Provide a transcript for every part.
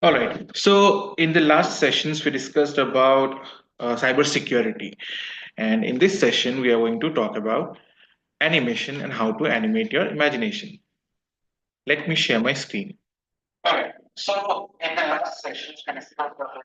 All right. So in the last sessions, we discussed about cybersecurity, and in this session, we are going to talk about animation and how to animate your imagination. Let me share my screen. All right. So in the last sessions, we discussed about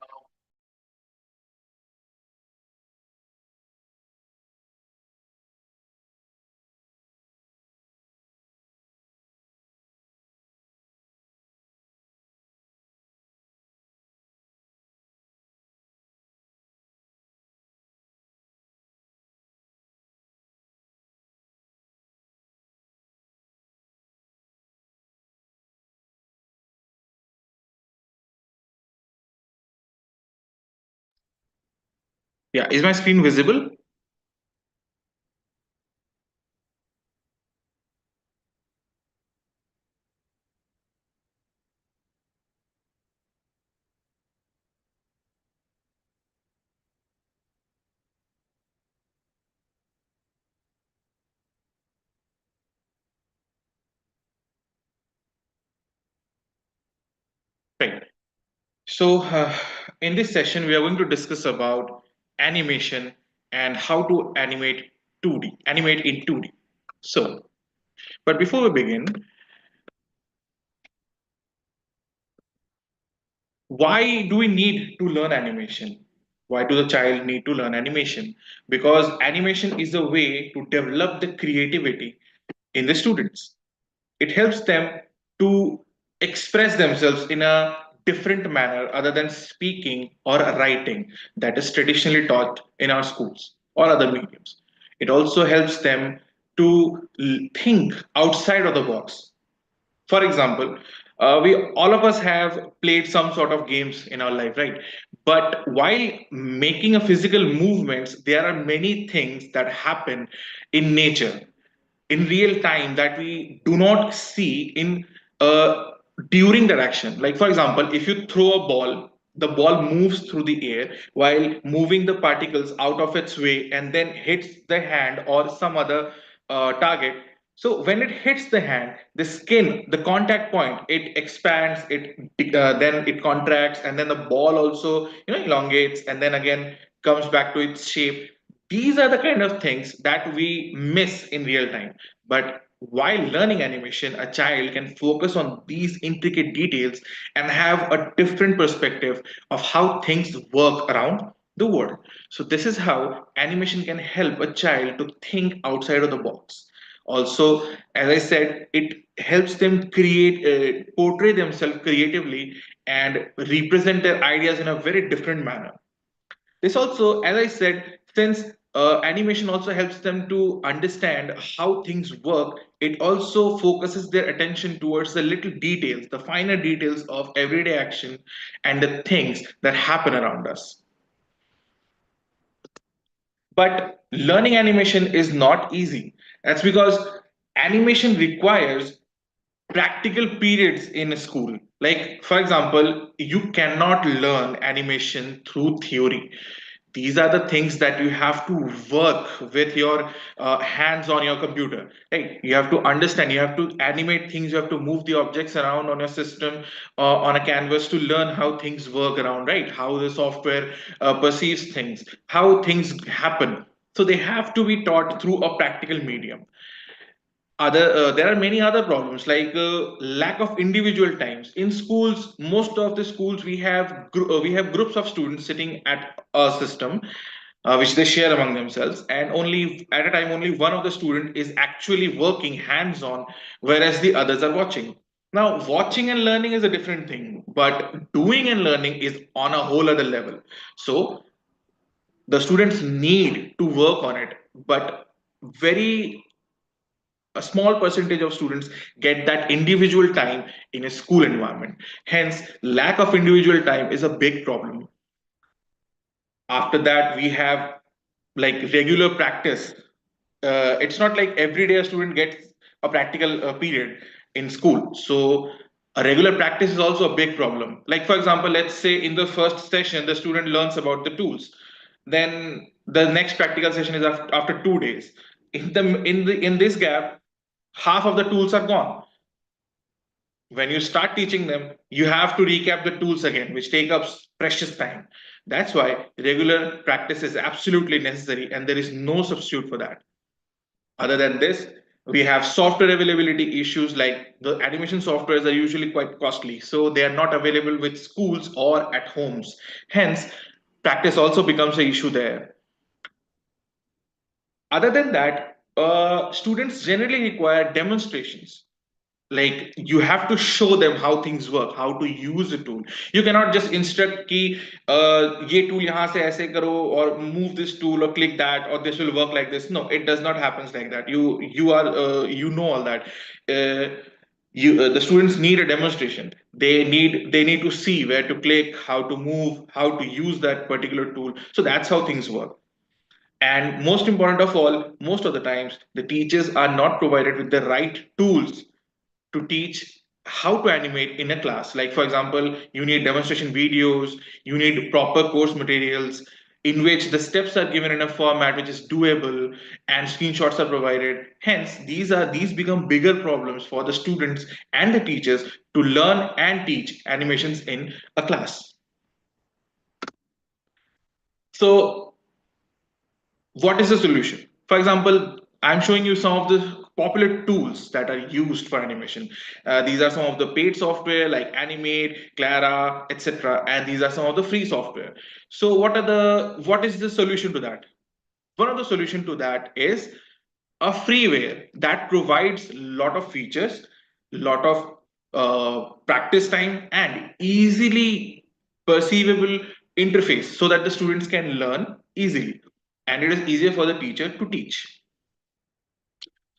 yeah. Is my screen visible? Right. So in this session, we are going to discuss about animation and how to animate 2D, animate in 2D. So, but before we begin, why do we need to learn animation? Why do the child need to learn animation? Because animation is a way to develop the creativity in the students. It helps them to express themselves in a different manner other than speaking or writing that is traditionally taught in our schools or other mediums. It also helps them to think outside of the box. For example, we all of us have played some sort of games in our life, right? But while making a physical movements, there are many things that happen in nature in real time that we do not see in uh, during that action. Like for example, if you throw a ball, the ball moves through the air while moving the particles out of its way and then hits the hand or some other target. So when it hits the hand, the skin, the contact point, it expands, then it contracts, and then the ball also elongates, and then again comes back to its shape. These are the kind of things that we miss in real time. But while learning animation, a child can focus on these intricate details and have a different perspective of how things work around the world. So, this is how animation can help a child to think outside of the box. Also, as I said, it helps them portray themselves creatively and represent their ideas in a very different manner. This also, as I said, since animation also helps them to understand how things work, it also focuses their attention towards the little details, the finer details of everyday action and the things that happen around us. But learning animation is not easy. That's because animation requires practical periods in a school. Like, for example, you cannot learn animation through theory. These are the things that you have to work with your hands on your computer, right? You have to understand, you have to animate things, you have to move the objects around on your system, on a canvas, to learn how things work around, right? How the software perceives things, how things happen. So they have to be taught through a practical medium. There are many other problems like lack of individual times in schools. Most of the schools, we have groups of students sitting at a system which they share among themselves, and only at a time only one of the student is actually working hands on, whereas the others are watching. Now watching and learning is a different thing, but doing and learning is on a whole other level. So the students need to work on it, but very a small percentage of students get that individual time in a school environment. Hence, lack of individual time is a big problem. After that, we have like regular practice. It's not like every day a student gets a practical period in school. So a regular practice is also a big problem. Like for example, let's say in the first session, the student learns about the tools. Then the next practical session is after 2 days. In this gap, half of the tools are gone. When you start teaching them, you have to recap the tools again, which take up precious time. That's why regular practice is absolutely necessary, and there is no substitute for that. Other than this, we have software availability issues, like the animation softwares are usually quite costly, so they are not available with schools or at homes. Hence, practice also becomes an issue there. Other than that, students generally require demonstrations. Like, you have to show them how things work, how to use the tool. You cannot just instruct ki ye tool yahan se aise karo, or move this tool, or click that, or this will work like this. No, it does not happen like that. You know all that. uh, the students need a demonstration. They need to see where to click, how to move, how to use that particular tool. So that's how things work. And most important of all, most of the times, the teachers are not provided with the right tools to teach how to animate in a class. Like, for example, you need demonstration videos, you need proper course materials in which the steps are given in a format which is doable, and screenshots are provided. Hence, these become bigger problems for the students and the teachers to learn and teach animations in a class. So, what is the solution? For example, I'm showing you some of the popular tools that are used for animation. These are some of the paid software like Animate, Clara, etc. And these are some of the free software. So what is the solution to that? One of the solution to that is a freeware that provides a lot of features, lot of practice time, and easily perceivable interface so that the students can learn easily, and it is easier for the teacher to teach.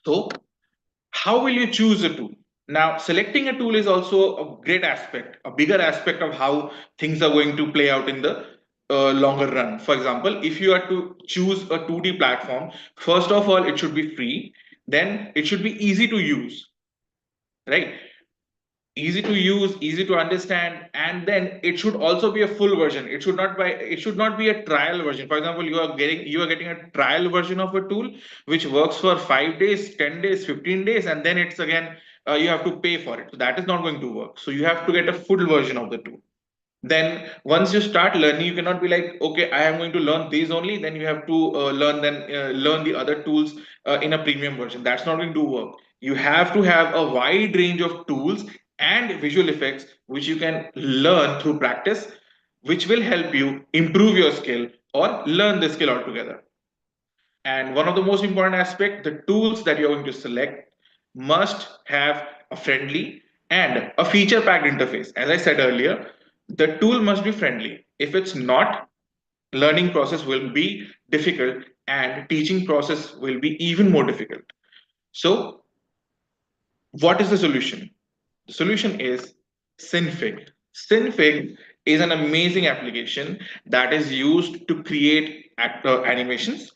So, how will you choose a tool? Now, selecting a tool is also a great aspect, a bigger aspect of how things are going to play out in the longer run. For example, if you are to choose a 2D platform, first of all, it should be free. Then it should be easy to use, right? Easy to use, easy to understand, and then it should also be a full version. It should not be a trial version. For example, you are getting a trial version of a tool which works for 5 days, 10 days, 15 days, and then it's again you have to pay for it. So that is not going to work. So you have to get a full version of the tool. Then once you start learning, you cannot be like, okay, I am going to learn these only, then you have to learn the other tools in a premium version. That's not going to work. You have to have a wide range of tools and visual effects which you can learn through practice, which will help you improve your skill or learn the skill altogether. And one of the most important aspect, the tools that you're going to select must have a friendly and a feature packed interface. As I said earlier, the tool must be friendly. If it's not, learning process will be difficult and teaching process will be even more difficult. So, what is the solution? The solution is Synfig. Synfig is an amazing application that is used to create animations,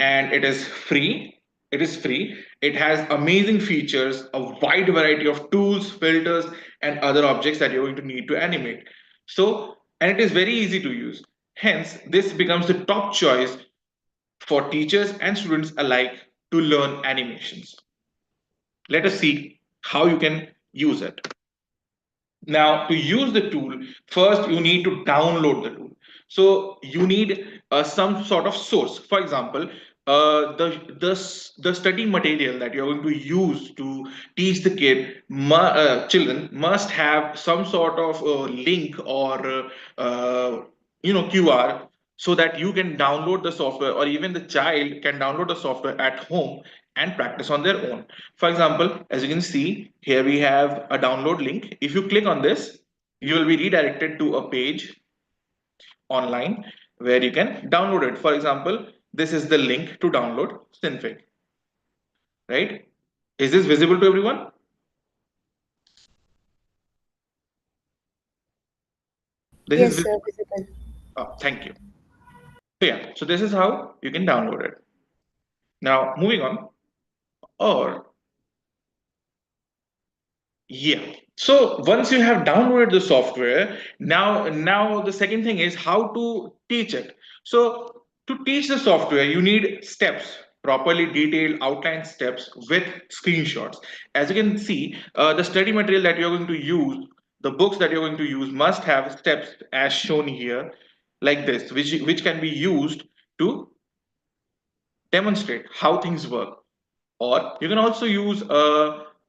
and it is free. It is free. It has amazing features, a wide variety of tools, filters, and other objects that you're going to need to animate. So, and it is very easy to use. Hence, this becomes the top choice for teachers and students alike to learn animations. Let us see how you can use it. Now, to use the tool, first you need to download the tool. So you need some sort of source. For example, the study material that you're going to use to teach the children must have some sort of link or QR, so that you can download the software, or even the child can download the software at home and practice on their own. For example, as you can see, here we have a download link. If you click on this, you will be redirected to a page online where you can download it. For example, this is the link to download Synfig, right? Is this visible to everyone? This is Yes, visible. sir, visible. Thank you. So yeah, so this is how you can download it. Now, moving on, or yeah. So once you have downloaded the software, now the second thing is how to teach it. So to teach the software, you need steps. properly detailed outline steps with screenshots. As you can see, the study material that you're going to use, the books that you're going to use must have steps as shown here, like this, which can be used to demonstrate how things work. Or you can also use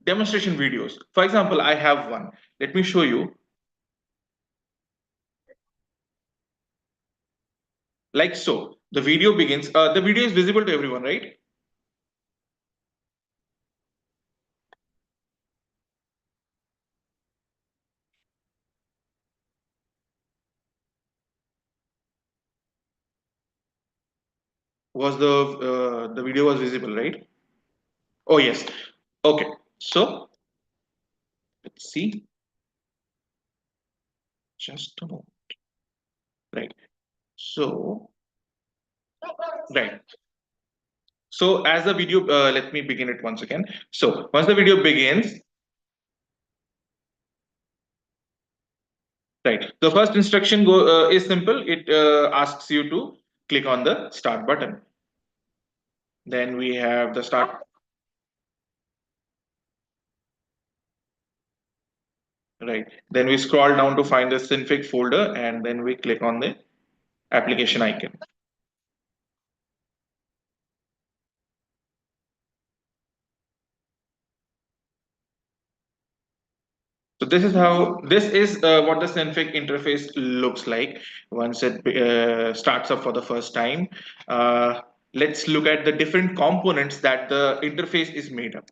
demonstration videos. For example, I have one. Let me show you. Like so, the video begins. The video is visible to everyone, right? Was the video was visible, right? Oh yes. Okay. So let's see. Just a moment. Right. So right. So as the video, let me begin it once again. So once the video begins, right. The first instruction is simple. It asks you to click on the start button. Then we have the start. Right. Then we scroll down to find the Synfig folder, and then we click on the application icon. So this is how this is what the Synfig interface looks like once it starts up for the first time. Let's look at the different components that the interface is made up.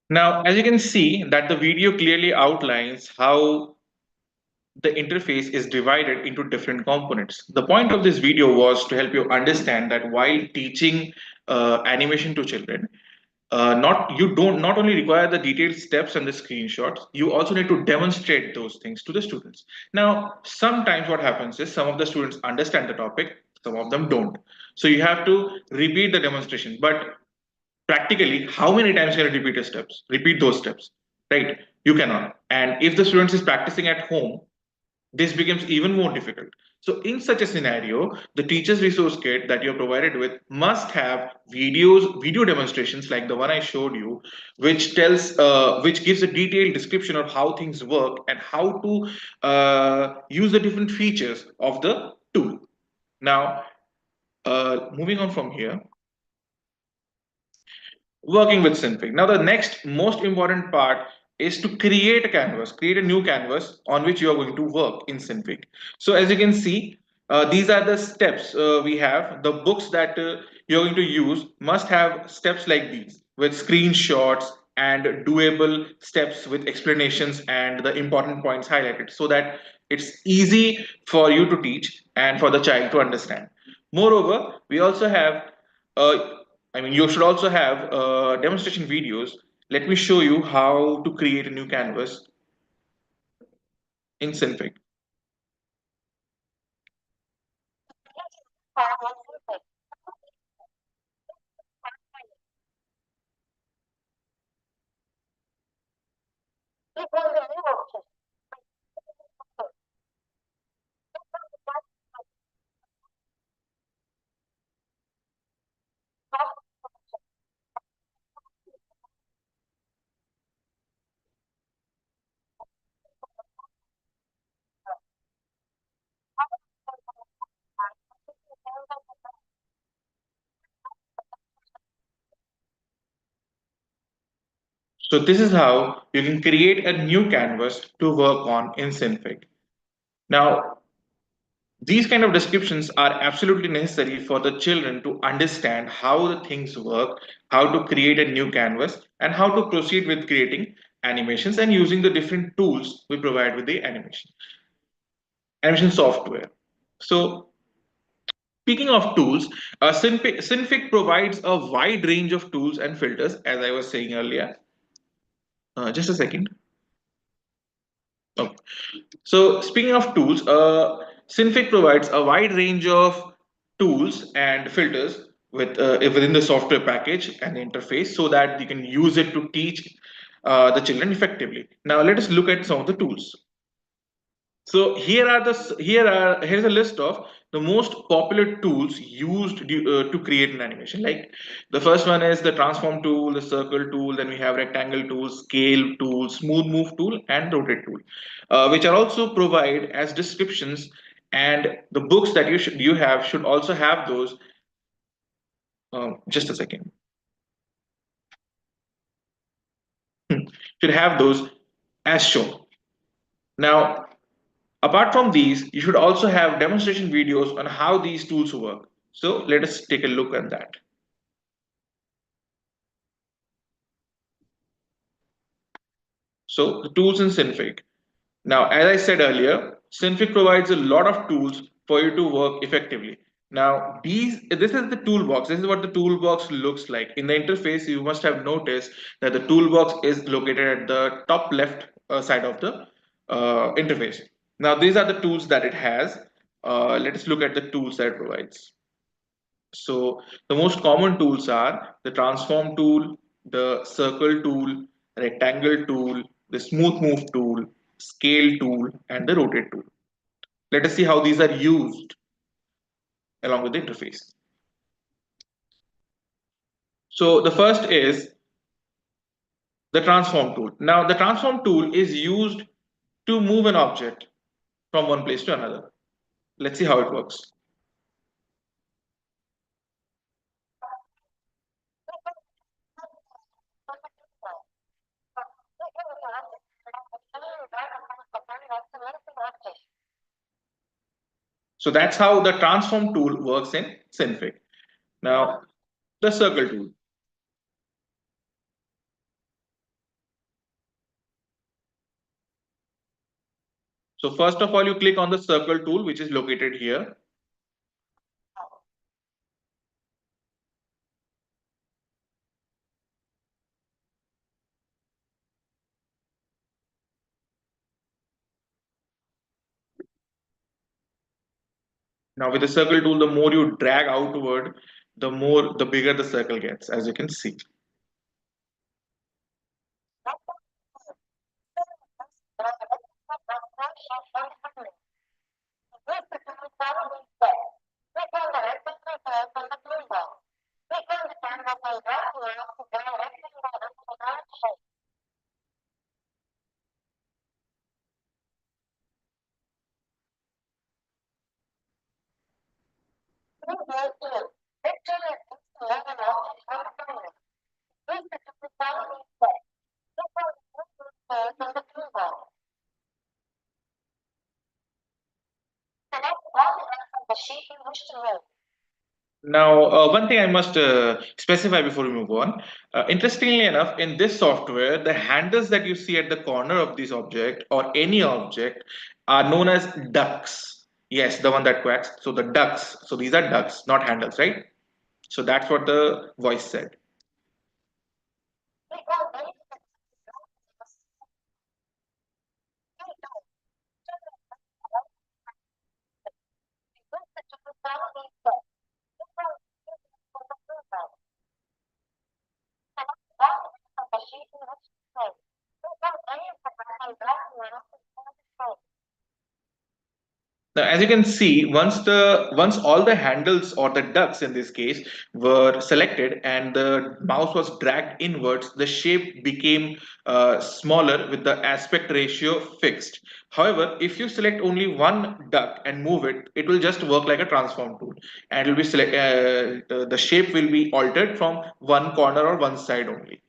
Now, as you can see, that the video clearly outlines how the interface is divided into different components. The point of this video was to help you understand that while teaching animation to children, not you don't not only require the detailed steps and the screenshots, you also need to demonstrate those things to the students. Now, sometimes what happens is some of the students understand the topic, some of them don't. So you have to repeat the demonstration. But practically, how many times can you repeat your steps? Repeat those steps, right? You cannot. And if the students is practicing at home, this becomes even more difficult. So in such a scenario, the teacher's resource kit that you're provided with must have video demonstrations like the one I showed you, which gives a detailed description of how things work and how to use the different features of the tool. Now, moving on from here, working with Synfig. Now, the next most important part is to create a canvas, create a new canvas on which you are going to work in Synfig. So as you can see, these are the steps we have. The books that you're going to use must have steps like these with screenshots and doable steps with explanations and the important points highlighted so that it's easy for you to teach and for the child to understand. Moreover, we also have you should also have demonstration videos. Let me show you how to create a new canvas in Synfig. So this is how you can create a new canvas to work on in Synfig. Now, These kind of descriptions are absolutely necessary for the children to understand how the things work, how to create a new canvas, and how to proceed with creating animations and using the different tools we provide with the animation software. So, speaking of tools, Synfig provides a wide range of tools and filters, as I was saying earlier. Just a second. Oh. So, speaking of tools, Synfig provides a wide range of tools and filters within the software package and interface so that you can use it to teach the children effectively. Now, let us look at some of the tools. So here's a list of the most popular tools used to create an animation. Like the first one is the transform tool, the circle tool, then we have rectangle tool, scale tool, smooth move tool, and rotate tool, which are also provide as descriptions. And the books that you have should also have those. Just a second. Should have those as shown. Now, apart from these, you should also have demonstration videos on how these tools work. So let us take a look at that. So the tools in Synfig. Now, as I said earlier, Synfig provides a lot of tools for you to work effectively. Now, this is the toolbox. This is what the toolbox looks like. In the interface, you must have noticed that the toolbox is located at the top left side of the interface. Now, these are the tools that it has. Let us look at the tools that it provides. So the most common tools are the transform tool, the circle tool, rectangle tool, the smooth move tool, scale tool, and the rotate tool. Let us see how these are used along with the interface. So the first is the transform tool. Now the transform tool is used to move an object from one place to another. Let's see how it works. So that's how the transform tool works in Synfig. Now the circle tool. So first of all, you click on the circle tool, which is located here. Now with the circle tool, the more you drag outward, the bigger the circle gets, as you can see. Now, one thing I must specify before we move on. Interestingly enough, in this software, the handles that you see at the corner of this object or any object are known as ducks. Yes, the one that quacks. So the ducks. So these are ducks, not handles, right? So that's what the voice said. Now, as you can see, once all the handles or the ducts in this case were selected and the mouse was dragged inwards, the shape became smaller with the aspect ratio fixed. However, if you select only one duct and move it, it will just work like a transform tool, and it will be the shape will be altered from one corner or one side only.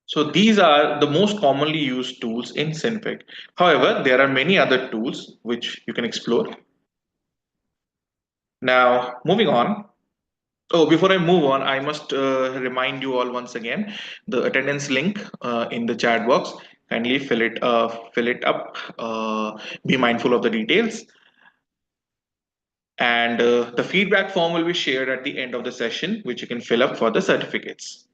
So these are the most commonly used tools in Synfig. However, there are many other tools which you can explore. Now, moving on. Oh, before I move on, I must remind you all once again the attendance link in the chat box. Kindly fill it up. Be mindful of the details, and the feedback form will be shared at the end of the session, which you can fill up for the certificates.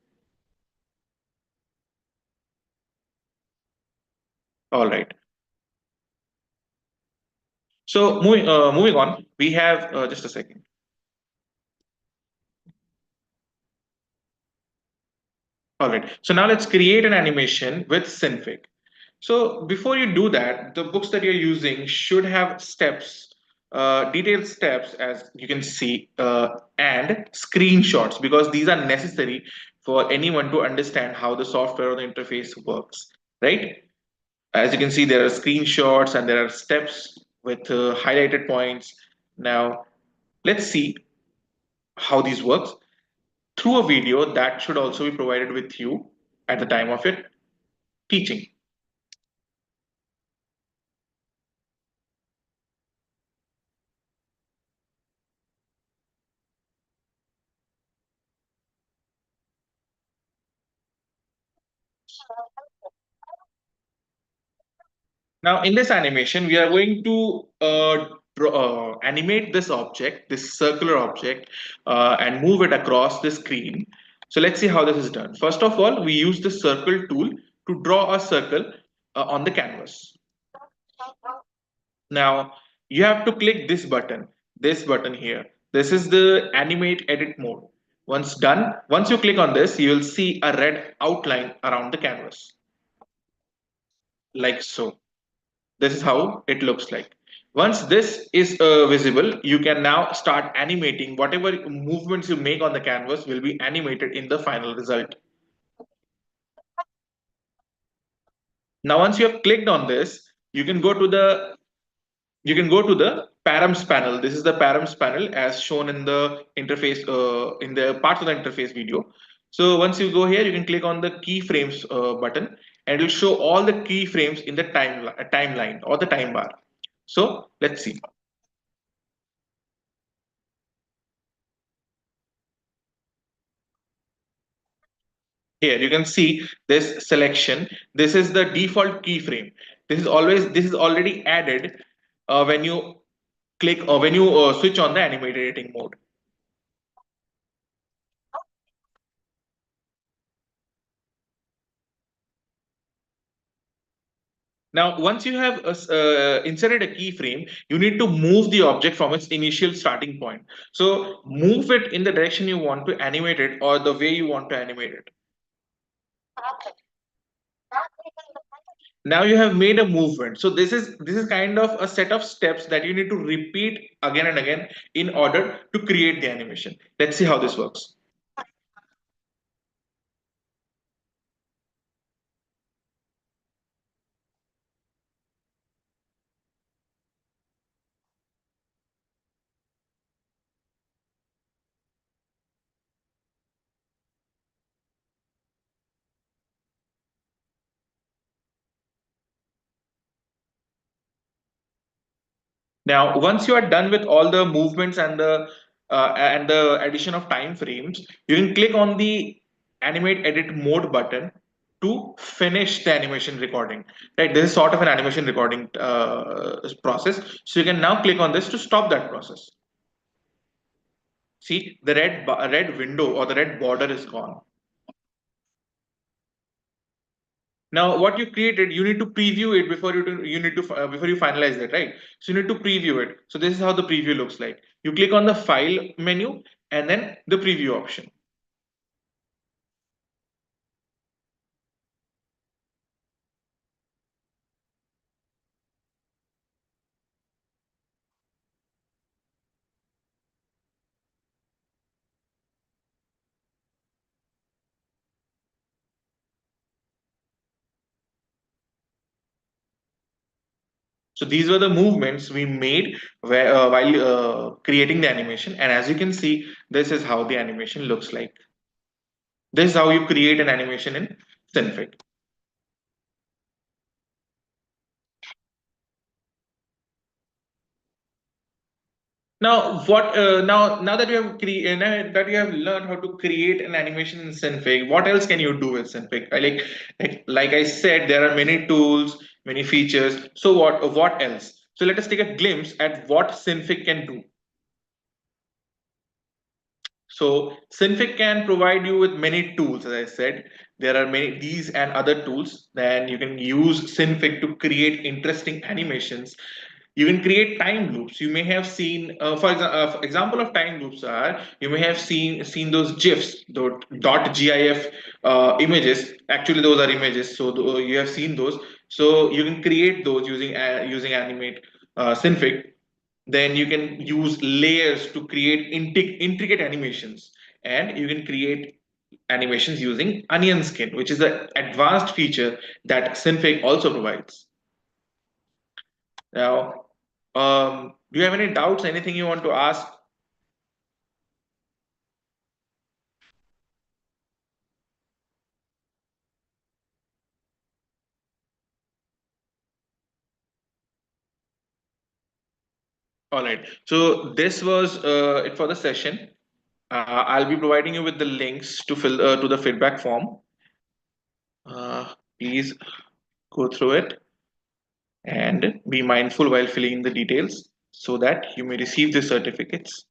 All right. So moving on, we have just a second. All right. So now let's create an animation with Synfig. So before you do that, the books that you're using should have steps, detailed steps, as you can see, and screenshots, because these are necessary for anyone to understand how the software or the interface works, right? As you can see, there are screenshots and there are steps with highlighted points. Now, let's see how these works through a video that should also be provided with you at the time of it teaching. Now, in this animation, we are going to animate this object, this circular object, and move it across the screen. So let's see how this is done. First of all, we use the circle tool to draw a circle on the canvas. Now, you have to click this button here. This is the animate edit mode. Once done, once you click on this, you will see a red outline around the canvas, like so. This is how it looks like. Once this is visible, you can now start animating. Whatever movements you make on the canvas will be animated in the final result. Now, once you have clicked on this, you can go to the params panel. This is the params panel as shown in the interface in the parts of the interface video. So once you go here, you can click on the keyframes button, and it will show all the keyframes in the timeline or the time bar. So let's see. Here you can see this selection. This is the default keyframe. This is already added when you click or when you switch on the animated editing mode. Now, once you have inserted a keyframe, you need to move the object from its initial starting point. So move it in the direction you want to animate it or the way you want to animate it. Now you have made a movement. So this is kind of a set of steps that you need to repeat again and again in order to create the animation. Let's see how this works. Now, once you are done with all the movements and the addition of time frames, you can click on the animate edit mode button to finish the animation recording. Right, this is sort of an animation recording process. So you can now click on this to stop that process. See, the red window or the red border is gone. Now, what you created, you need to preview it before you need to before you finalize it, right? So you need to preview it. So this is how the preview looks like. You click on the file menu and then the preview option. So these were the movements we made while creating the animation. And as you can see, this is how the animation looks like. This is how you create an animation in Synfig. Now, what now that you have now that you have learned how to create an animation in Synfig, what else can you do with Synfig? Like I said, there are many tools, many features. So what else? So let us take a glimpse at what Synfig can do. So Synfig can provide you with many tools, as I said. There are many these and other tools. Then you can use Synfig to create interesting animations. You can create time loops. You may have seen, for example of time loops are, you may have seen those GIFs, the .gif images. Actually, those are images, so you have seen those. So you can create those using Animate Synfig. Then you can use layers to create intricate animations, and you can create animations using onion skin, which is an advanced feature that Synfig also provides. Now, do you have any doubts, anything you want to ask? All right, so this was it for the session. I'll be providing you with the links to fill to the feedback form. Please go through it and be mindful while filling in the details so that you may receive the certificates.